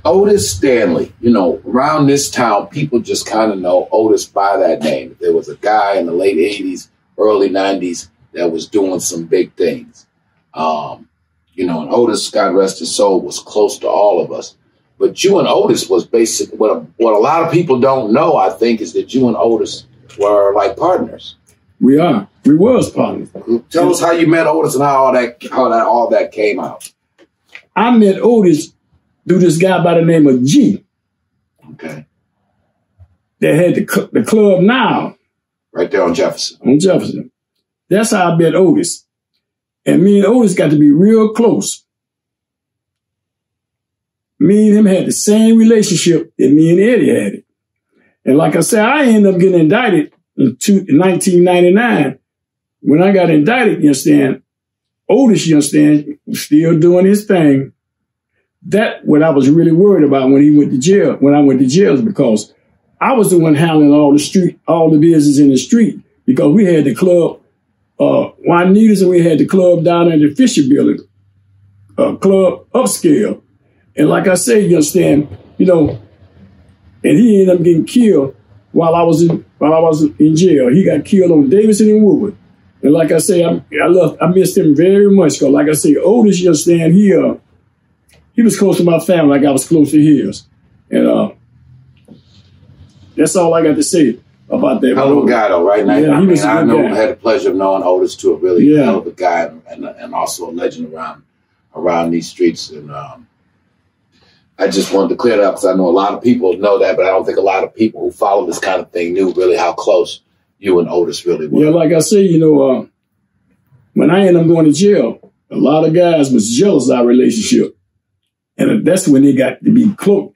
Otis Stanley, you know, around this town, people just kind of know Otis by that name. There was a guy in the late 80s, early 90s that was doing some big things. You know, and Otis, God rest his soul, was close to all of us. But you and Otis was basically, what a lot of people don't know, I think, is that you and Otis were like partners. We are. We was partners. Tell us how you met Otis and how all that came out. I met Otis through this guy by the name of G. Okay. That had the club Now. Right there on Jefferson. On Jefferson. That's how I met Otis. And me and Otis got to be real close. Me and him had the same relationship that me and Eddie had it. And like I said, I ended up getting indicted in 1999. When I got indicted, you understand, Otis, you understand, was still doing his thing. That what I was really worried about when he went to jail, when I went to jail, because I was the one handling all the business in the street, because we had the club, Juanita's, and we had the club down in the Fisher Building, club upscale. And like I said, you understand, you know, and he ended up getting killed while I was in jail. He got killed on Davidson and Woodward. And like I say, I missed him very much, because like I say, Otis, you understand, he was close to my family like I was close to his. And that's all I got to say about that. Hell of a guy, though, right? Yeah, I had the pleasure of knowing Otis, too, a really hell of a guy, and also a legend around these streets. And I just wanted to clear that up, because I know a lot of people know that, but I don't think a lot of people who follow this kind of thing knew really how close you and Otis really were. Yeah, like I say, you know, when I ended up going to jail, a lot of guys was jealous of our relationship. And that's when they got to be close,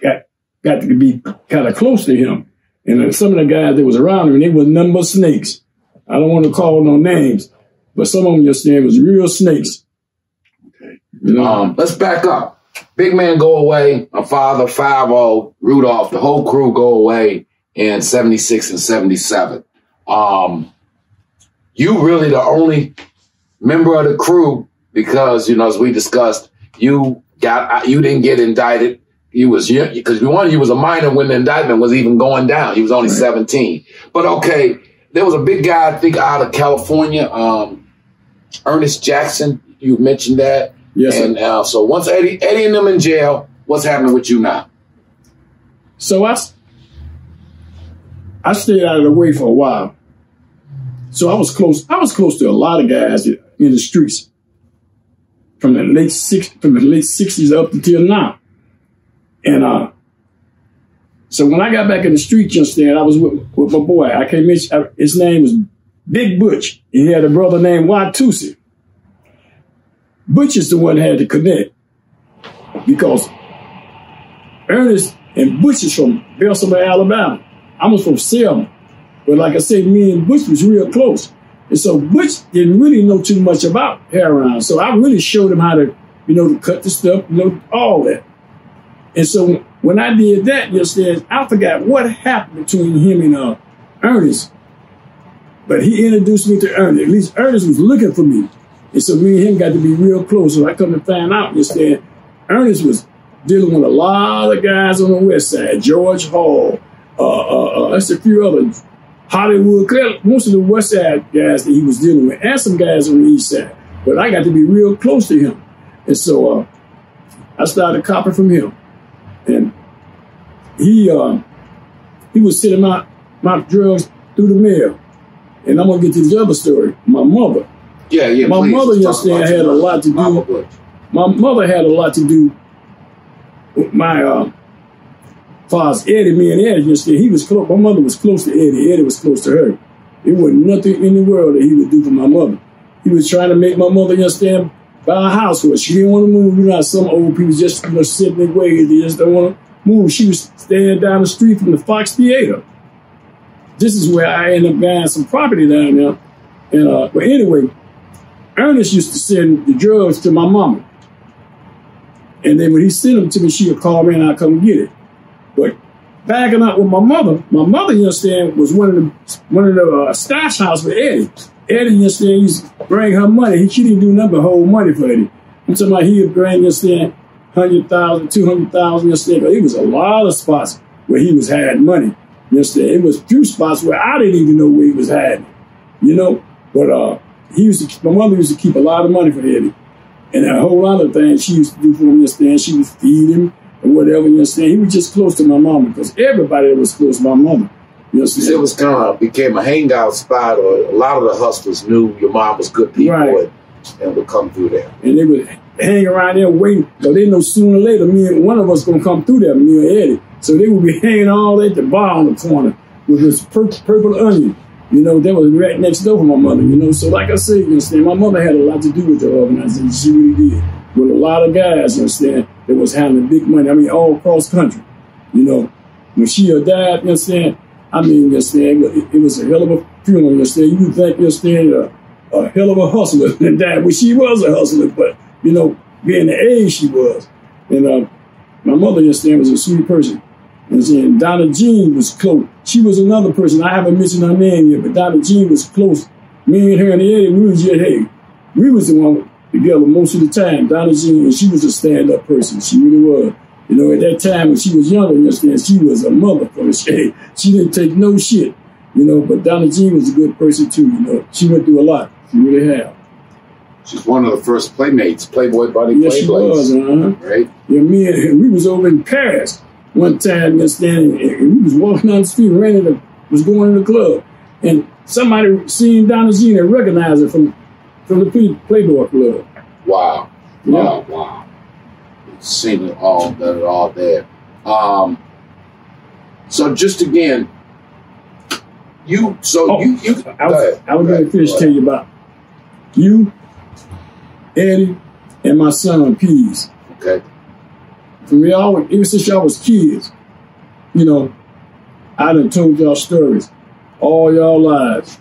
got to be kind of close to him. And then some of the guys that was around him, they was nothing but snakes. I don't want to call no names, but some of them just was real snakes. Okay. You know? Let's back up. Big Man go away. My father, 5-0, Rudolph, the whole crew go away in 76 and 77. You really the only member of the crew, because, you know, as we discussed, you didn't get indicted. Because you was a minor when the indictment was even going down. He was only 17. But okay, there was a big guy, I think, out of California, Ernest Jackson. You mentioned that. Yes. And so once Eddie and them in jail, what's happening with you now? So I stayed out of the way for a while. So I was close to a lot of guys in the streets from the late 60s up until now. And so when I got back in the street, you understand, I was with my boy. I can't mention, his name was Big Butch. He had a brother named Watusi. Butch is the one that had to connect, because Ernest and Butch is from Bessemer, Alabama. I was from Selma. But like I said, me and Butch was real close. And so Butch didn't really know too much about heroin. So I really showed him how to, you know, to cut the stuff, you know, all that. And so when I did that, you understand, I forgot what happened between him and Ernest. But he introduced me to Ernest. At least Ernest was looking for me. And so me and him got to be real close. So I come to find out, you understand, Ernest was dealing with a lot of guys on the west side. George Hall, that's a few others. Hollywood, most of the west side guys that he was dealing with, and some guys on the east side. But I got to be real close to him. And so I started copying from him. And he was sending my drugs through the mail. And I'm going to get to the other story. My mother. Yeah. My mother, you understand, had a lot to do. My mother had a lot to do with my father's Eddie, me and Eddie. You understand, he was close. My mother was close to Eddie. Eddie was close to her. There wasn't nothing in the world that he would do for my mother. He was trying to make my mother, you understand, buy a house for her. She didn't want to move. You know, some old people just, you know, sit in their ways. They just don't want to move. She was staying down the street from the Fox Theater. This is where I ended up buying some property down there. And but anyway, Ernest used to send the drugs to my mama. And then when he sent them to me, she would call me and I'd come get it. But backing up with my mother, you understand, was one of the stash house with Eddie. Eddie, you understand, used to bring her money. She didn't do nothing but hold money for Eddie. I'm talking about he would bring, you understand, 100,000, 200,000, you understand? It was a lot of spots where he was hiding money. You understand? It was few spots where I didn't even know where he was hiding, you know? But my mother used to keep a lot of money for Eddie. And a whole lot of things she used to do for him, you understand? She would feed him or whatever, you understand? He was just close to my mama because everybody was close to my mama. You understand? It was kind of became a hangout spot, or a lot of the hustlers knew your mom was good people, right, and would come through there. And they would hang around there waiting, but they know sooner or later one of us gonna come through there, me and Eddie. So they would be hanging all at the bar on the corner with this purple onion. You know, that was right next door for my mother, you know. So like I said, you understand, my mother had a lot to do with the organization. She really did. With a lot of guys, you understand, that was handling big money. I mean, all across country. You know, when she died, you understand, I mean, you understand, it was a hell of a funeral, you understand. You would think, you understand, a hell of a hustler and died. Well, she was a hustler, but, you know, being the age she was. And my mother, you understand, was a sweet person. And Donna Jean was close. She was another person. I haven't mentioned her name yet, but Donna Jean was close. Me and her and Eddie, we was just, hey, we was the one together most of the time. Donna Jean, and she was a stand-up person. She really was. You know, at that time when she was younger, you understand, she was a motherfucker. She didn't take no shit. You know, but Donna Jean was a good person too, you know. She went through a lot. She really had. She's one of the first playmates, Playboy Bunny Yes, she was, right? Yeah, we was over in Paris one time, you understand, and we was walking down the street, was going to the club, and somebody seen Donna Jean and recognized her from the Playboy Club. Wow. Yeah. Wow. Seen it all there. So just again, I was going to finish telling you about you, Eddie, and my son, Pease. Okay. From ever since y'all was kids, you know, I done told y'all stories all y'all lives.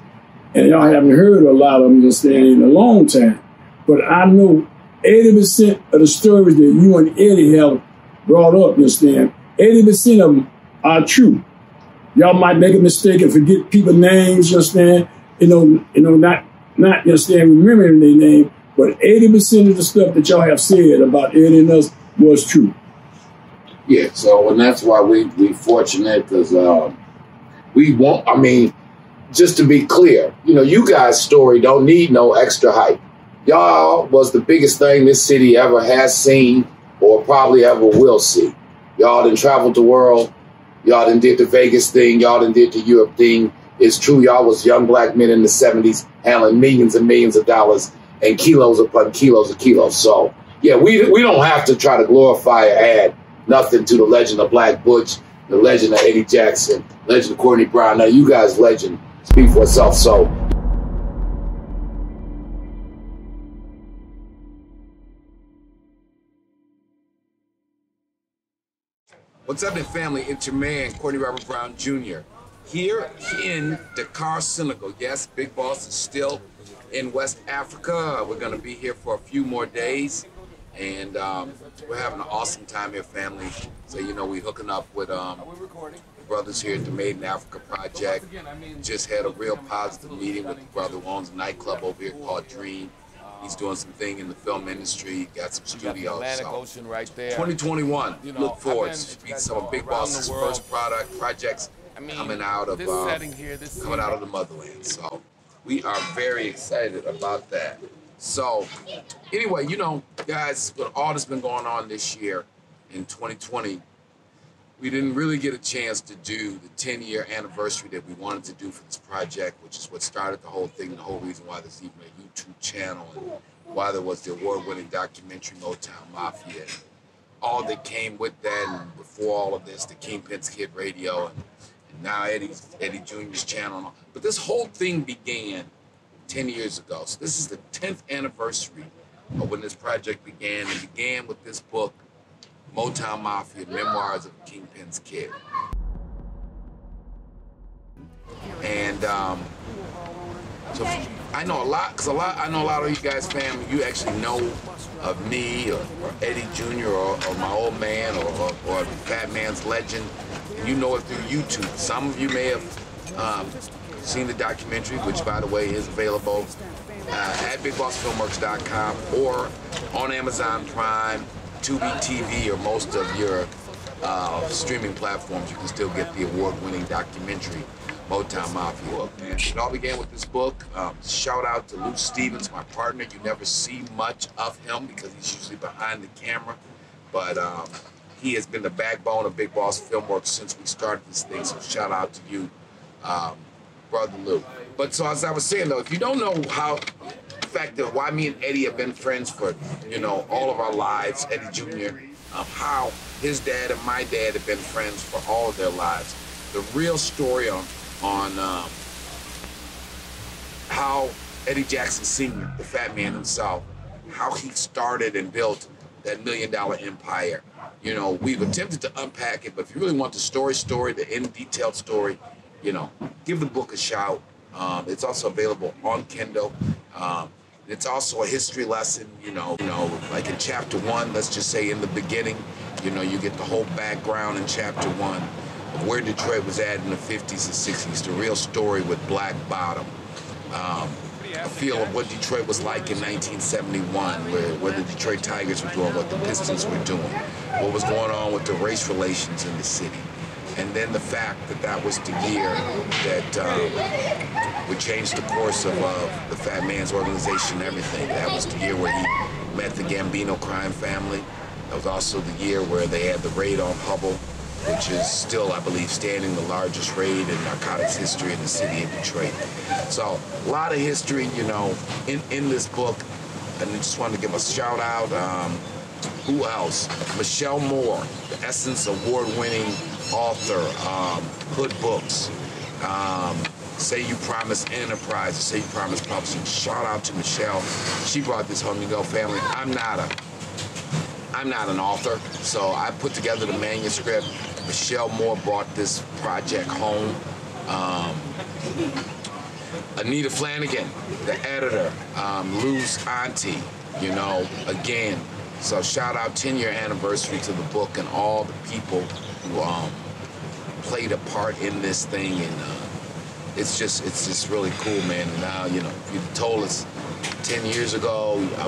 And y'all haven't heard a lot of them, you understand, in a long time. But I know 80% of the stories that you and Eddie have brought up, you understand, 80% of them are true. Y'all might make a mistake and forget people's names, you understand, not you understand, remembering their name, but 80% of the stuff that y'all have said about Eddie and us was true. Yeah, so, and that's why we fortunate, because just to be clear, you know, you guys' story don't need no extra hype. Y'all was the biggest thing this city ever has seen or probably ever will see. Y'all done traveled the world. Y'all done did the Vegas thing. Y'all done did the Europe thing. It's true, y'all was young black men in the 70s handling millions and millions of dollars and kilos upon kilos of kilos. So, yeah, we don't have to try to glorify or add nothing to the legend of Black Butch, the legend of Eddie Jackson, legend of Courtney Brown. Now, you guys' legend speak for itself. So, what's up, family? It's your man, Courtney Robert Brown Jr. here in Dakar, Senegal. Yes, Big Boss is still in West Africa. We're going to be here for a few more days. And we're having an awesome time here, family. So, you know, we're hooking up with the brothers here at the Made in Africa Project. Just had a real positive meeting with the brother who owns a nightclub over here called Dream. He's doing some thing in the film industry, got some studios. So, right there. 2021, look forward to some of Big Boss's first projects coming out of the motherland. So we are very excited about that. So anyway, you know, guys, with all that's been going on this year in 2020, we didn't really get a chance to do the 10-year anniversary that we wanted to do for this project, which is what started the whole thing, the whole reason why there's even a YouTube channel and why there was the award-winning documentary Motown Mafia, and all that came with that, and before all of this, the Kingpin's Kid Radio, and now Eddie Jr.'s channel. But this whole thing began 10 years ago. So this is the 10th anniversary of when this project began. It began with this book, Motown Mafia, Memoirs of the Kingpin's Kid. And so I know a lot, because I know a lot of you guys, family, you actually know of me or Eddie Jr. or my old man or Fat Man's Legend, and you know it through YouTube. Some of you may have seen the documentary, which, by the way, is available at BigBossFilmworks.com or on Amazon Prime. Tubi TV or most of your streaming platforms, you can still get the award-winning documentary, Motown Mafia. And it all began with this book. Shout out to Lou Stevens, my partner. You never see much of him because he's usually behind the camera, but he has been the backbone of Big Boss Filmworks since we started this thing, so shout out to you, Brother Lou. But so as I was saying though, if you don't know how, the fact that why me and Eddie have been friends for, you know, all of our lives, Eddie Jr., how his dad and my dad have been friends for all of their lives. The real story on how Eddie Jackson Sr., the fat man himself, how he started and built that $1 million empire. You know, we've attempted to unpack it, but if you really want the story, the in-detailed story, you know, give the book a shout. It's also available on Kindle. It's also a history lesson, you know, like in chapter 1, let's just say in the beginning, you know, you get the whole background in chapter 1 of where Detroit was at in the 50s and 60s, the real story with Black Bottom. A feel of what Detroit was like in 1971, where the Detroit Tigers were doing, what the Pistons were doing, what was going on with the race relations in the city. And then the fact that that was the year that would change the course of the Fat Man's organization and everything. That was the year where he met the Gambino crime family. That was also the year where they had the raid on Hubble, which is still, I believe, standing the largest raid in narcotics history in the city of Detroit. So a lot of history, you know, in this book. And I just wanted to give a shout out. Who else? Michelle Moore, the Essence award-winning author, Hood Books. Say You Promise Enterprises, Say You Promise Publishing. Shout out to Michelle. She brought this home. You go, family, I'm not an author, so I put together the manuscript. Michelle Moore brought this project home. Anita Flanagan, the editor, Lou's auntie, you know, again. So shout out 10-year anniversary to the book and all the people who played a part in this thing, and it's just really cool, man. And now, you know, if you told us 10 years ago, I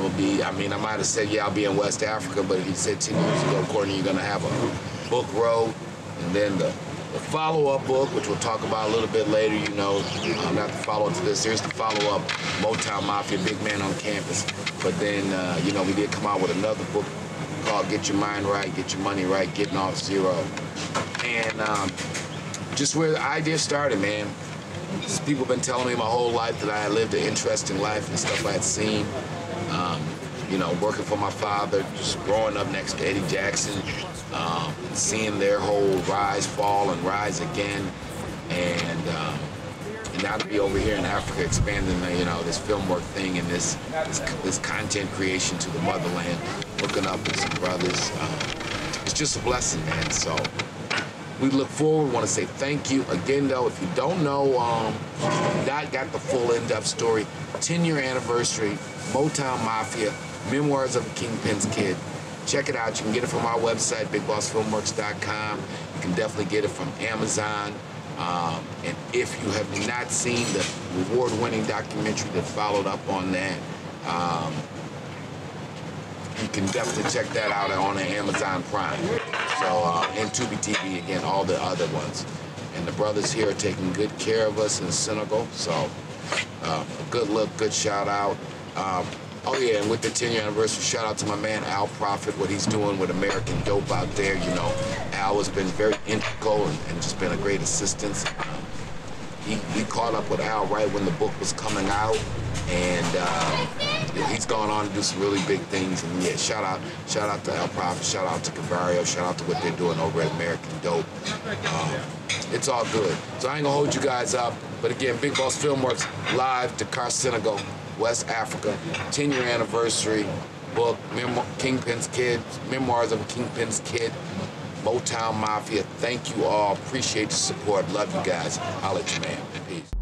might have said, yeah, I'll be in West Africa, but if you said 10 years ago, Courtney, you're going to have a book road, and then the follow-up book, which we'll talk about a little bit later, you know, not the follow-up to this, here's the follow-up, Motown Mafia, Big Man on Campus. But then, you know, we did come out with another book called Get Your Mind Right, Get Your Money Right, Getting Off Zero. And just where the idea started, man. People have been telling me my whole life that I had lived an interesting life and stuff I had seen. You know, working for my father, just growing up next to Eddie Jackson, seeing their whole rise, fall, and rise again, and now to be over here in Africa expanding, you know, this Filmwork thing and this content creation to the motherland, hooking up with some brothers. It's just a blessing, man. So we look forward. Want to say thank you again, though. If you don't know, not got the full in-depth story. 10-year anniversary, Motown Mafia, Memoirs of a Kingpin's Kid. Check it out. You can get it from our website, BigBossFilmworks.com. You can definitely get it from Amazon. And if you have not seen the award-winning documentary that followed up on that, you can definitely check that out on Amazon Prime. So, and Tubi TV, again, all the other ones. And the brothers here are taking good care of us in Senegal. So, good look, good shout out. Oh yeah, and with the 10-year anniversary, shout out to my man Al Prophet, what he's doing with American Dope out there. You know, Al has been very integral and just been a great assistance. We caught up with Al right when the book was coming out, and you know, he's gone on to do some really big things. And yeah, shout out to Al Prophet, shout out to Cavario, shout out to what they're doing over at American Dope. It's all good. So I ain't gonna hold you guys up, but again, Big Boss Filmworks live, Dakar, Senegal, West Africa, 10-year anniversary book, Kingpin's Kid, Memoirs of a Kingpin's Kid, Motown Mafia. Thank you all. Appreciate the support. Love you guys. I'll let you, man. Peace.